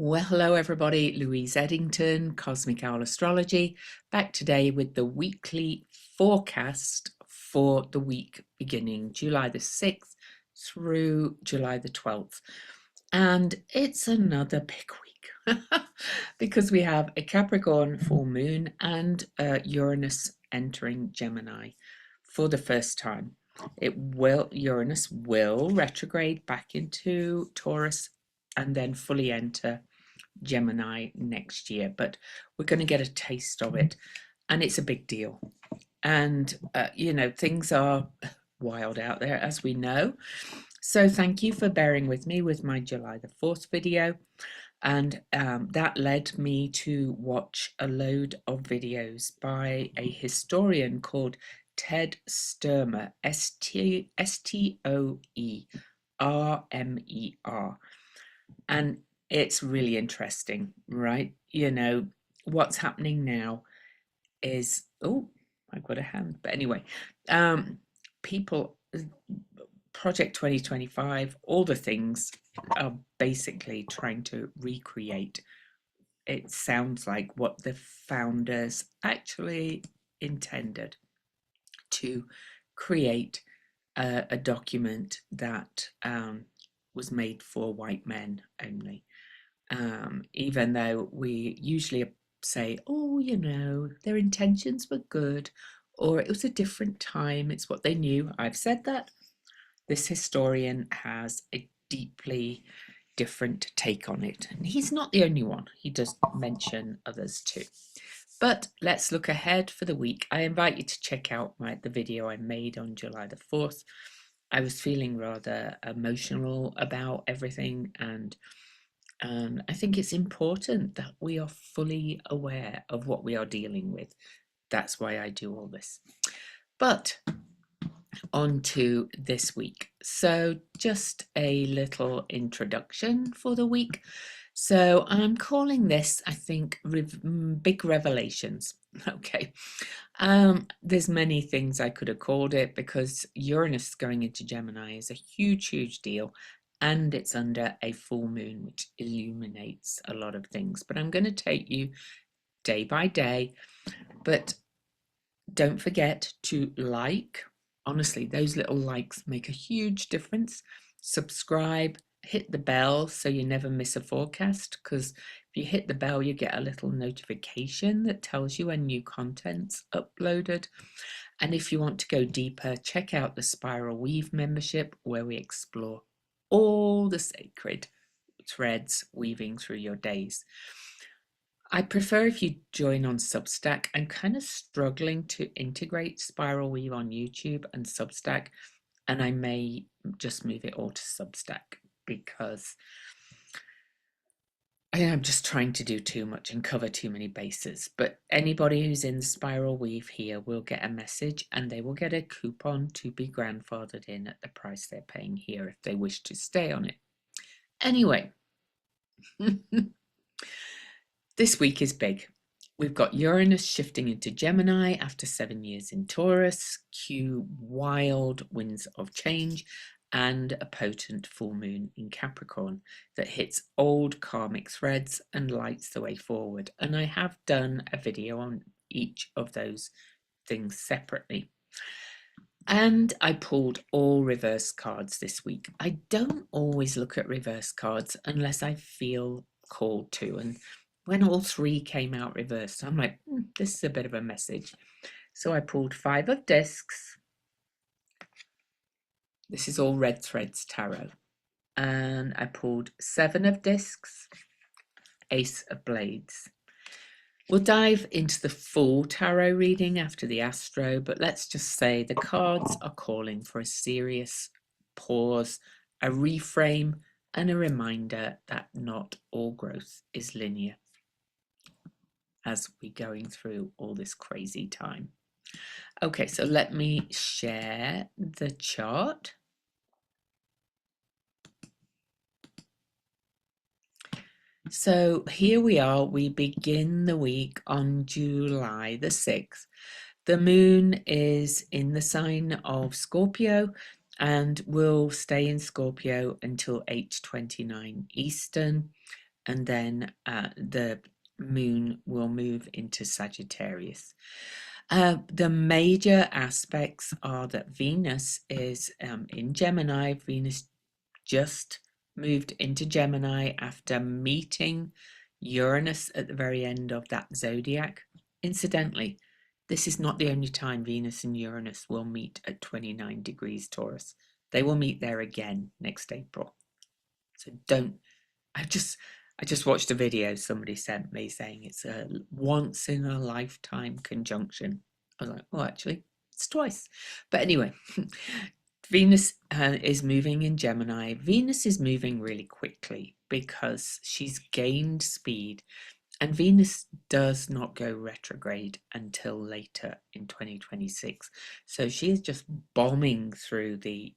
Well, hello everybody, Louise Eddington, Cosmic Owl Astrology, back today with the weekly forecast for the week beginning July the 6th through July the 12th. And it's another big week because we have a Capricorn full moon and Uranus entering Gemini for the first time. Uranus will retrograde back into Taurus and then fully enter Gemini next year, but we're going to get a taste of it, and it's a big deal. And things are wild out there, as we know. So thank you for bearing with me with my July the 4th video, and that led me to watch a load of videos by a historian called Ted Sturmer, Stoeremer, and it's really interesting, right? What's happening now is, oh, I've got a hand, but anyway, people, Project 2025, all the things are basically trying to recreate, it sounds like, what the founders actually intended, to create a document that was made for white men only. Even though we usually say, oh, their intentions were good, or it was a different time, it's what they knew. I've said that. This historian has a deeply different take on it, and he's not the only one. He does mention others too. But let's look ahead for the week. I invite you to check out the video I made on July the 4th. I was feeling rather emotional about everything, and I think it's important that we are fully aware of what we are dealing with. That's why I do all this. But on to this week. So just a little introduction for the week. So I'm calling this, I think, Big Revelations. Okay. There's many things I could have called it, because Uranus going into Gemini is a huge, huge deal. And it's under a full moon, which illuminates a lot of things. But I'm going to take you day by day. But don't forget to like. Honestly, those little likes make a huge difference. Subscribe, hit the bell so you never miss a forecast, because if you hit the bell, you get a little notification that tells you when new content's uploaded. And if you want to go deeper, check out the Spiral Weave membership, where we explore all the sacred threads weaving through your days. I prefer if you join on Substack. I'm kind of struggling to integrate Spiral Weave on YouTube and Substack, and I may just move it all to Substack, because I'm just trying to do too much and cover too many bases. But anybody who's in the Spiral Weave here will get a message, and they will get a coupon to be grandfathered in at the price they're paying here if they wish to stay on it. Anyway, this week is big. We've got Uranus shifting into Gemini after 7 years in Taurus, cue wild winds of change, and a potent full moon in Capricorn that hits old karmic threads and lights the way forward. And I have done a video on each of those things separately. And I pulled all reverse cards this week. I don't always look at reverse cards unless I feel called to. And when all three came out reversed, I'm like, this is a bit of a message. So I pulled 5 of discs. This is all Red Threads Tarot. And I pulled 7 of discs, Ace of Blades. We'll dive into the full tarot reading after the astro, but let's just say the cards are calling for a serious pause, a reframe, and a reminder that not all growth is linear as we're going through all this crazy time. Okay, so let me share the chart. So here we are, we begin the week on July the 6th. The moon is in the sign of Scorpio and will stay in Scorpio until 8:29 Eastern. and then the moon will move into Sagittarius. The major aspects are that Venus is in Gemini. Venus just moved into Gemini after meeting Uranus at the very end of that zodiac. Incidentally, this is not the only time Venus and Uranus will meet at 29 degrees Taurus. They will meet there again next April. So don't, I just watched a video somebody sent me saying it's a once in a lifetime conjunction. I was like, oh, actually, it's twice. But anyway, Venus is moving in Gemini. Venus is moving really quickly because she's gained speed, and Venus does not go retrograde until later in 2026. So she is just bombing through the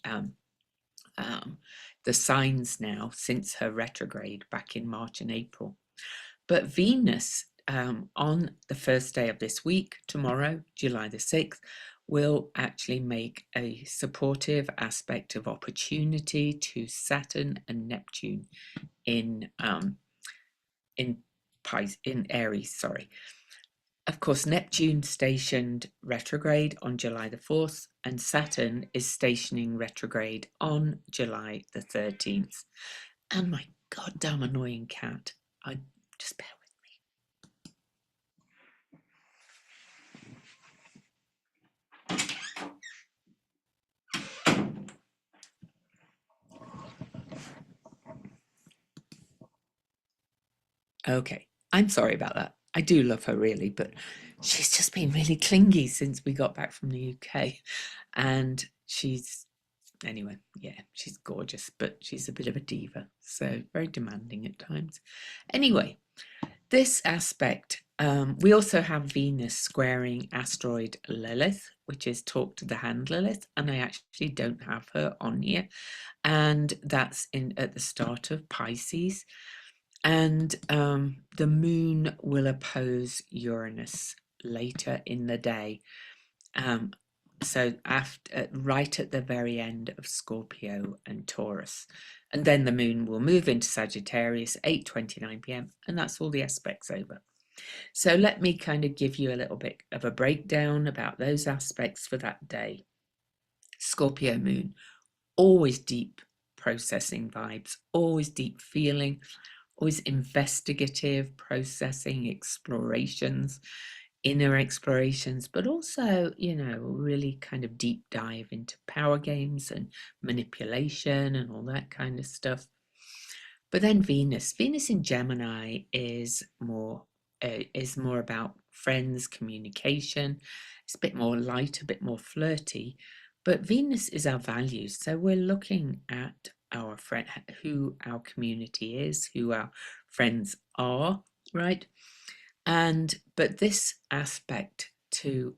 signs now since her retrograde back in March and April. But Venus, on the first day of this week, tomorrow, July the 6th, will actually make a supportive aspect of opportunity to Saturn and Neptune in Aries, sorry. Of course, Neptune stationed retrograde on July the 4th, and Saturn is stationing retrograde on July the 13th. And my goddamn annoying cat, I just bear with me. Okay, I'm sorry about that. I do love her really, but she's just been really clingy since we got back from the UK. And anyway, yeah, she's gorgeous, but she's a bit of a diva, so very demanding at times. Anyway, this aspect, we also have Venus squaring asteroid Lilith, which is talk to the hand Lilith, and I actually don't have her on here, and that's at the start of Pisces, and the moon will oppose Uranus later in the day. So right at the very end of Scorpio and Taurus, and then the moon will move into Sagittarius 8:29 p.m. and that's all the aspects over. So let me kind of give you a little bit of a breakdown about those aspects for that day. Scorpio moon, always deep processing vibes, always deep feeling, always investigative processing, explorations, inner explorations, but also, really kind of deep dive into power games and manipulation and all that kind of stuff. But then Venus in Gemini is more about friends, communication. It's a bit more light, a bit more flirty. But Venus is our values, so we're looking at our friend, who our community is, who our friends are, right? But this aspect to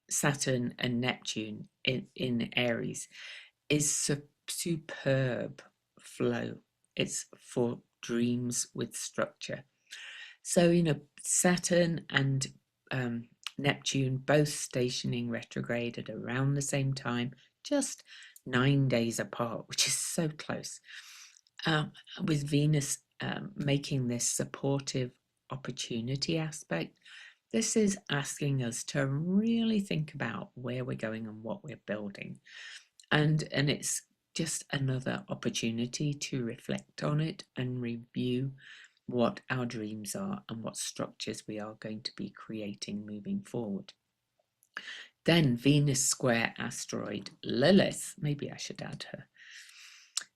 Saturn and Neptune in Aries is superb flow. It's for dreams with structure. So, Saturn and Neptune both stationing retrograde at around the same time, just 9 days apart, which is so close. With Venus making this supportive opportunity aspect, this is asking us to really think about where we're going and what we're building. And it's just another opportunity to reflect on it and review what our dreams are and what structures we are going to be creating moving forward. Then Venus square asteroid Lilith, maybe I should add her.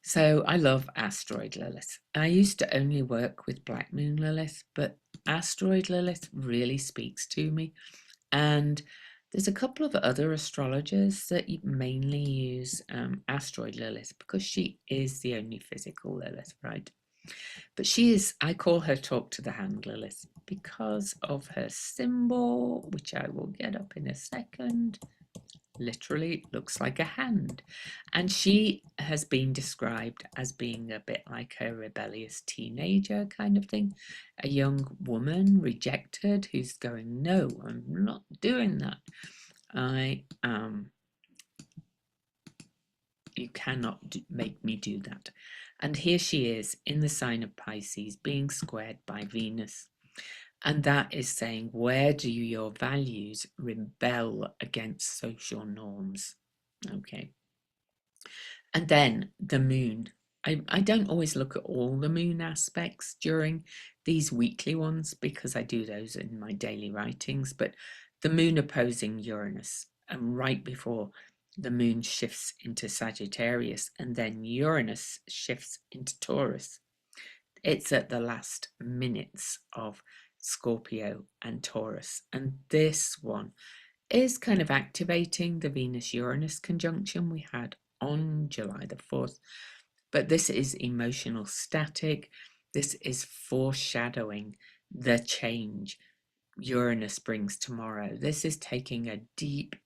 So I love asteroid Lilith. I used to only work with Black Moon Lilith, but asteroid Lilith really speaks to me. And there's a couple of other astrologers that mainly use asteroid Lilith because she is the only physical Lilith, right? But she is, I call her talk to the hand Lilith because of her symbol, which I will get up in a second. Literally looks like a hand. And she has been described as being a bit like a rebellious teenager kind of thing. A young woman rejected who's going, no, I'm not doing that. You cannot make me do that. And here she is in the sign of Pisces being squared by Venus. And that is saying, where do your values rebel against social norms? Okay. And then the moon. I don't always look at all the moon aspects during these weekly ones because I do those in my daily writings, but the moon opposing Uranus, and right before the moon shifts into Sagittarius and then Uranus shifts into Taurus. It's at the last minutes of Scorpio and Taurus. And this one is kind of activating the Venus-Uranus conjunction we had on July the 4th. But this is emotional static. This is foreshadowing the change Uranus brings tomorrow. This is taking a deep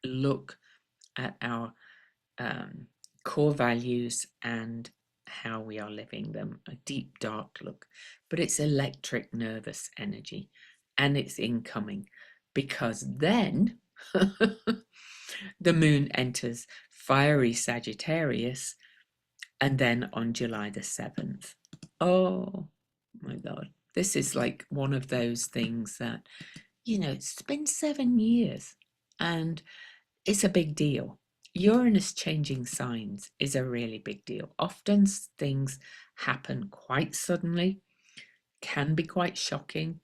look at our core values and how we are living them, a deep dark look, but it's electric nervous energy, and it's incoming because then the moon enters fiery Sagittarius, and then on July the 7th, oh my god, this is like one of those things that, you know, it's been 7 years and it's a big deal. Uranus changing signs is a really big deal. Often things happen quite suddenly, can be quite shocking.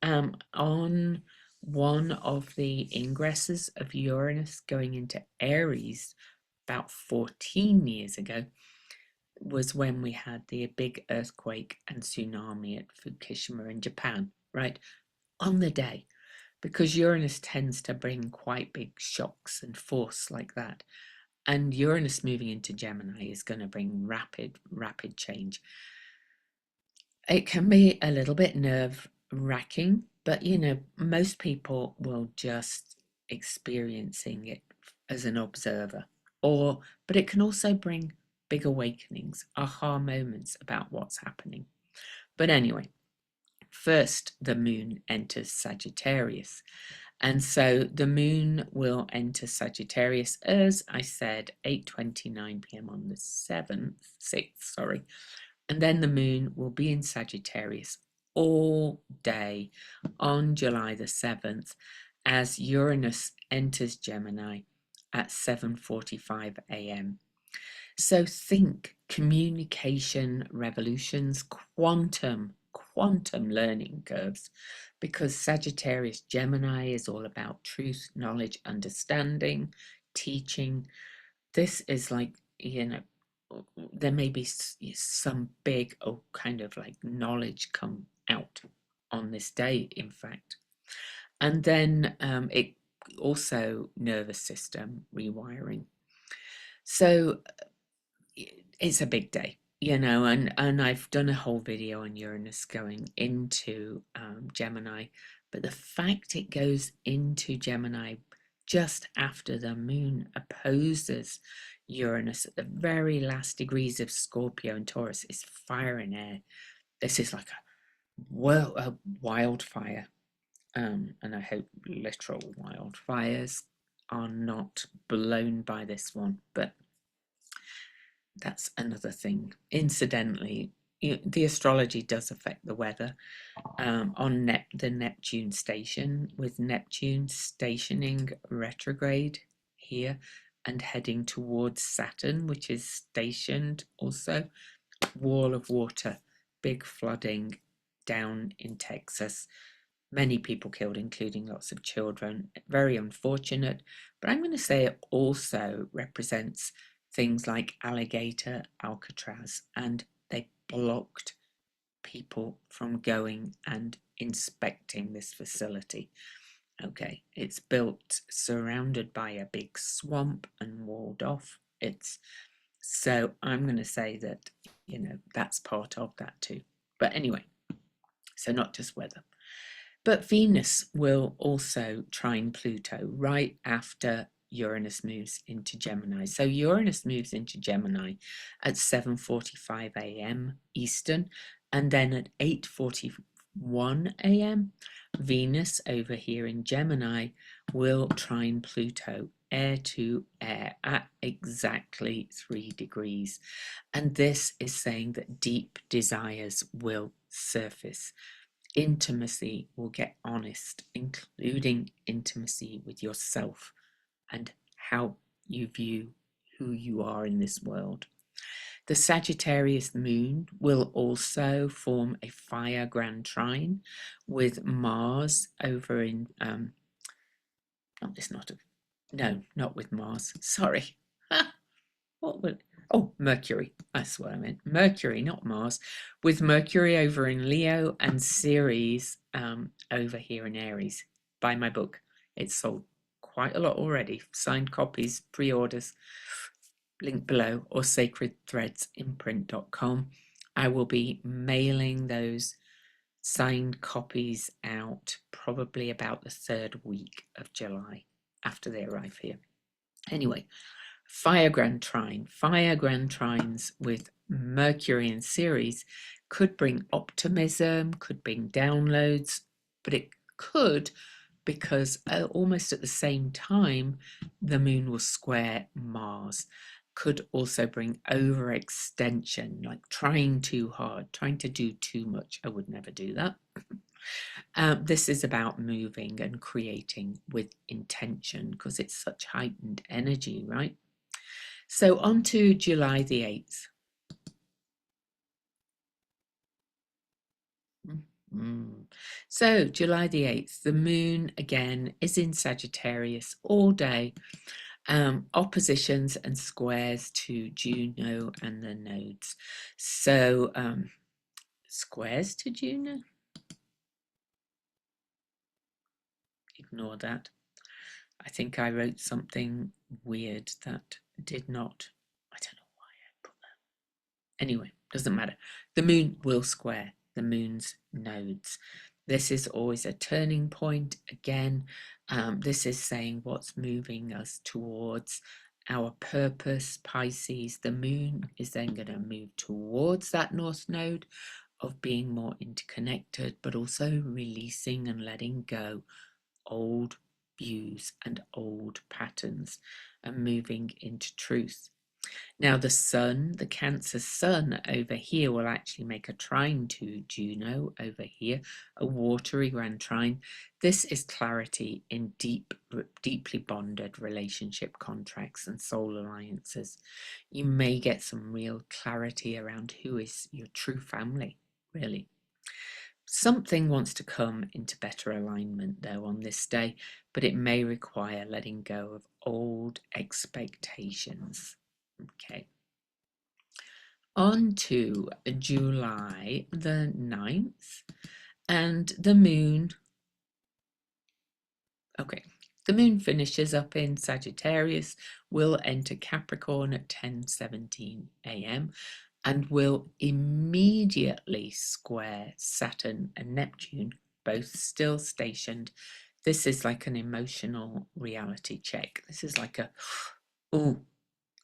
On one of the ingresses of Uranus going into Aries about 14 years ago was when we had the big earthquake and tsunami at Fukushima in Japan, right? On the day, because Uranus tends to bring quite big shocks and force like that. And Uranus moving into Gemini is going to bring rapid change. It can be a little bit nerve wracking, but you know, most people will just experiencing it as an observer, but it can also bring big awakenings, aha moments about what's happening. But anyway, first the moon enters Sagittarius. And so the moon will enter Sagittarius, as I said, 8:29 p.m. on the 6th, sorry. And then the moon will be in Sagittarius all day on July the 7th as Uranus enters Gemini at 7:45 a.m. So think communication revolutions, quantum learning curves, because Sagittarius Gemini is all about truth, knowledge, understanding, teaching. This is like, you know, there may be some big kind of like knowledge come out on this day, in fact. And then it also nervous system rewiring. So it's a big day, you know, and I've done a whole video on Uranus going into Gemini, but the fact it goes into Gemini just after the moon opposes Uranus at the very last degrees of Scorpio and Taurus is fire and air. This is like a wildfire, and I hope literal wildfires are not blown by this one, but that's another thing. Incidentally, the astrology does affect the weather on the Neptune station, with Neptune stationing retrograde here and heading towards Saturn, which is stationed also. Wall of water, big flooding down in Texas. Many people killed, including lots of children. Very unfortunate. But I'm going to say it also represents things like Alligator, Alcatraz, and they blocked people from going and inspecting this facility. Okay, it's built surrounded by a big swamp and walled off. So I'm going to say that, you know, that's part of that too. But anyway, so not just weather. But Venus will also trine Pluto right after Uranus moves into Gemini. So Uranus moves into Gemini at 7:45 a.m. Eastern, and then at 8:41 a.m. Venus over here in Gemini will trine Pluto air to air at exactly 3 degrees. And this is saying that deep desires will surface. Intimacy will get honest, including intimacy with yourself and how you view who you are in this world. The Sagittarius moon will also form a fire grand trine with Mars over in not with Mars. Sorry. What would Mercury. That's what I meant. Mercury, not Mars. With Mercury over in Leo and Ceres over here in Aries. Buy my book. It's sold quite a lot already. Signed copies, pre-orders. Link below, or sacredthreadsimprint.com. I will be mailing those signed copies out probably about the 3rd week of July after they arrive here. Anyway, fire grand trines with Mercury and Ceres could bring optimism, could bring downloads, but it could, because almost at the same time the moon will square Mars, could also bring overextension, like trying too hard, trying to do too much. I would never do that. This is about moving and creating with intention, because it's such heightened energy, right? So on to July the 8th. So July the 8th, the moon again is in Sagittarius all day. Oppositions and squares to Juno and the nodes. So squares to Juno? Ignore that. I think I wrote something weird that did not. I don't know why I put that. Anyway, doesn't matter. The moon will square the moon's nodes. This is always a turning point. Again, this is saying what's moving us towards our purpose, Pisces. The moon is then going to move towards that north node of being more interconnected, but also releasing and letting go old views and old patterns and moving into truth. Now the sun, the Cancer sun over here, will actually make a trine to Juno over here, a watery grand trine. This is clarity in deeply bonded relationship contracts and soul alliances. You may get some real clarity around who is your true family, really. Something wants to come into better alignment though on this day, but it may require letting go of old expectations. Okay. On to July the 9th, and the moon. Okay, the moon finishes up in Sagittarius, will enter Capricorn at 10:17 a.m. and will immediately square Saturn and Neptune, both still stationed. This is like an emotional reality check. This is like a, oh,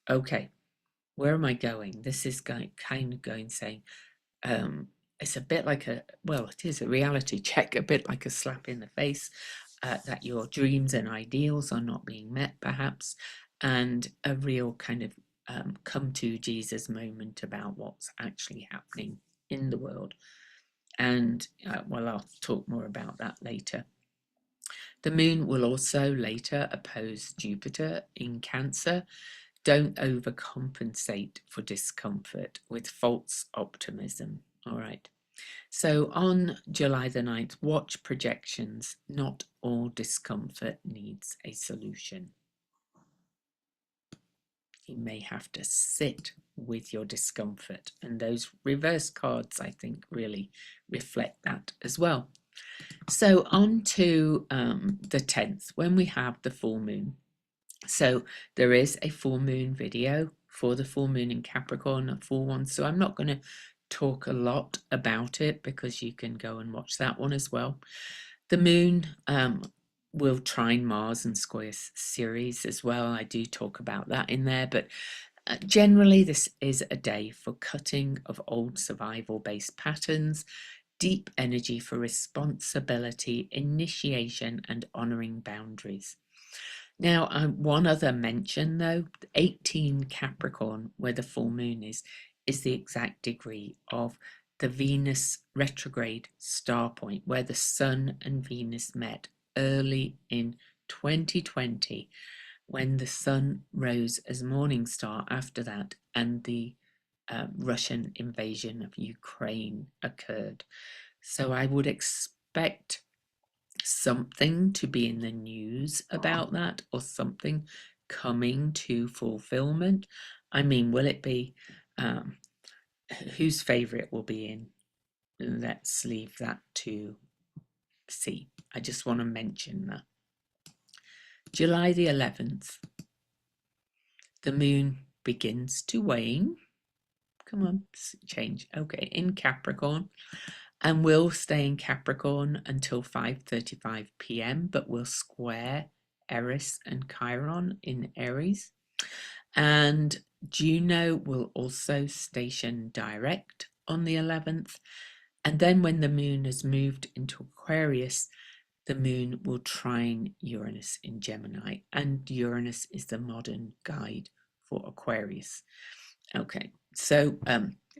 okay, where am I going? This is kind of going saying, it's a bit like it is a reality check, a bit like a slap in the face, that your dreams and ideals are not being met, perhaps, and a real kind of come to Jesus moment about what's actually happening in the world. And I'll talk more about that later. The moon will also later oppose Jupiter in Cancer. Don't overcompensate for discomfort with false optimism. All right. So on July the 9th, watch projections. Not all discomfort needs a solution. You may have to sit with your discomfort. And those reverse cards, I think, really reflect that as well. So on to the 10th, when we have the full moon. So there is a full moon video for the full moon in Capricorn, a full one. So I'm not going to talk a lot about it because you can go and watch that one as well. The moon will trine Mars and square Ceres as well. I do talk about that in there, but generally this is a day for cutting of old survival-based patterns, deep energy for responsibility, initiation, and honoring boundaries. Now, one other mention though, 18 Capricorn, where the full moon is the exact degree of the Venus retrograde star point, where the Sun and Venus met early in 2020, when the Sun rose as morning star after that, and the Russian invasion of Ukraine occurred. So I would expect something to be in the news about that, or something coming to fulfillment. I mean, will it be whose favorite will be in? Let's leave that to see. I just want to mention that. July the 11th, the moon begins to wane. Come on, change. Okay, in Capricorn, and will stay in Capricorn until 5:35 p.m., but will square Eris and Chiron in Aries. And Juno will also station direct on the 11th. And then when the moon has moved into Aquarius, the moon will trine Uranus in Gemini. And Uranus is the modern guide for Aquarius. Okay, so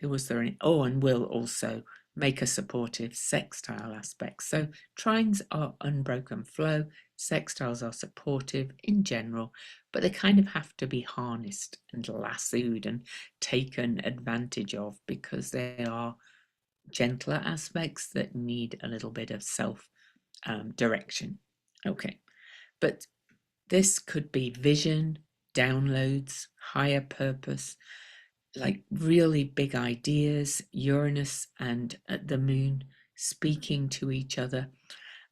was there any? Oh, and will also make a supportive sextile aspect. So trines are unbroken flow, sextiles are supportive in general, but they kind of have to be harnessed and lassoed and taken advantage of, because they are gentler aspects that need a little bit of self direction. Okay, but this could be vision, downloads, higher purpose, like really big ideas, Uranus and the moon speaking to each other.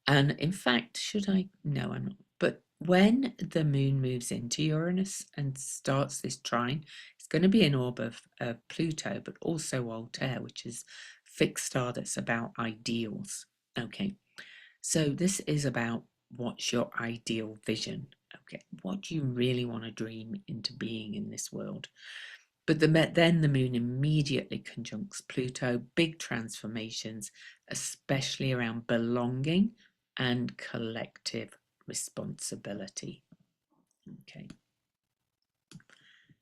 And in fact, no, I'm not. But when the moon moves into Uranus and starts this trine, it's going to be an orb of Pluto, but also Altair, which is fixed star that's about ideals. Okay, so this is about what's your ideal vision. Okay, what do you really want to dream into being in this world? But then the moon immediately conjuncts Pluto, big transformations, especially around belonging and collective responsibility. Okay.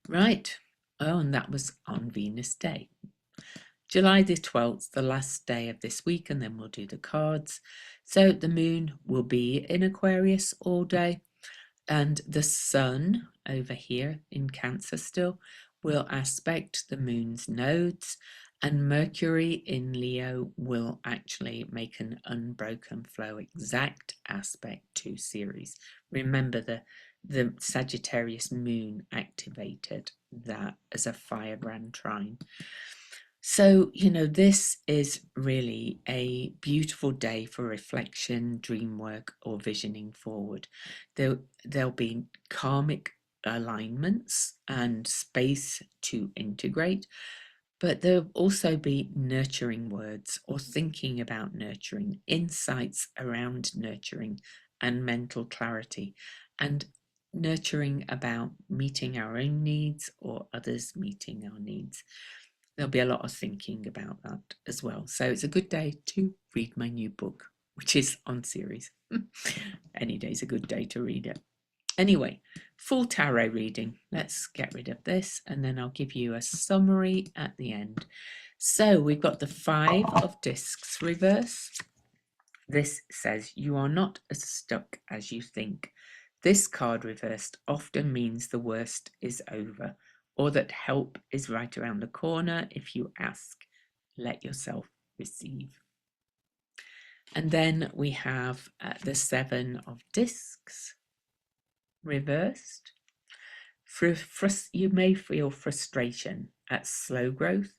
Right. Oh, and that was on Venus Day. July the 12th, the last day of this week, and then we'll do the cards. So the moon will be in Aquarius all day, and the sun over here in Cancer still will aspect the moon's nodes, and Mercury in Leo will actually make an unbroken flow exact aspect to Ceres. Remember, the Sagittarius moon activated that as a firebrand trine. So, this is really a beautiful day for reflection, dream work, or visioning forward. There'll be karmic alignments and space to integrate, but there'll also be nurturing words or thinking about nurturing, insights around nurturing, and mental clarity, and nurturing about meeting our own needs or others meeting our needs. There'll be a lot of thinking about that as well. So it's a good day to read my new book, which is on Ceres. Any day's a good day to read it. Anyway, full tarot reading. Let's get rid of this, and then I'll give you a summary at the end. So we've got the 5 of Discs reverse. This says you are not as stuck as you think. This card reversed often means the worst is over, or that help is right around the corner if you ask. Let yourself receive. And then we have the 7 of Discs reversed. You may feel frustration at slow growth,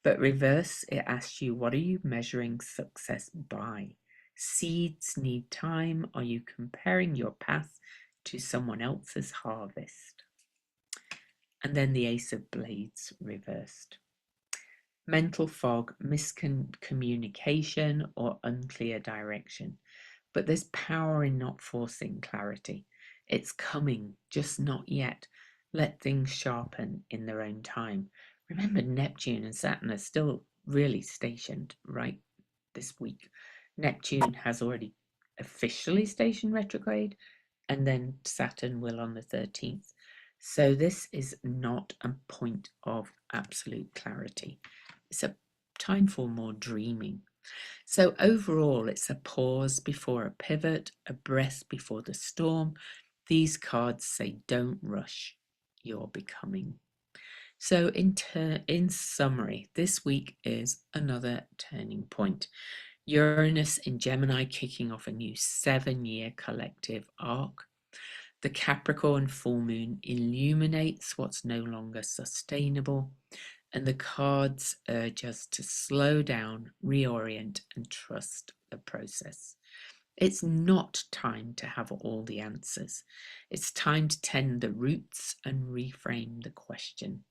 but reverse, it asks you, what are you measuring success by? Seeds need time. Are you comparing your path to someone else's harvest? And then the Ace of Blades reversed. Mental fog, miscommunication, or unclear direction. But there's power in not forcing clarity. It's coming, just not yet. Let things sharpen in their own time. Remember, Neptune and Saturn are still really stationed right this week. Neptune has already officially stationed retrograde. and then Saturn will on the 13th. So this is not a point of absolute clarity. It's a time for more dreaming. So overall, it's a pause before a pivot, a breath before the storm. These cards say don't rush your becoming. So in summary, this week is another turning point. Uranus in Gemini kicking off a new 7-year collective arc. The Capricorn full moon illuminates what's no longer sustainable, and the cards urge us to slow down, reorient, and trust the process. It's not time to have all the answers. It's time to tend the roots and reframe the question.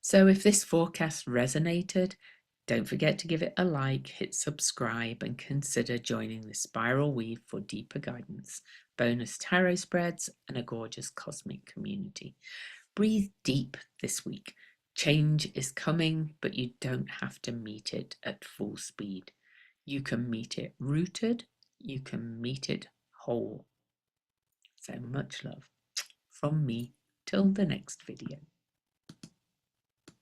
So if this forecast resonated, don't forget to give it a like, hit subscribe, and consider joining the Spiral Weave for deeper guidance, bonus tarot spreads, and a gorgeous cosmic community. Breathe deep this week. Change is coming, but you don't have to meet it at full speed. You can meet it rooted, you can meet it whole. So much love from me till the next video.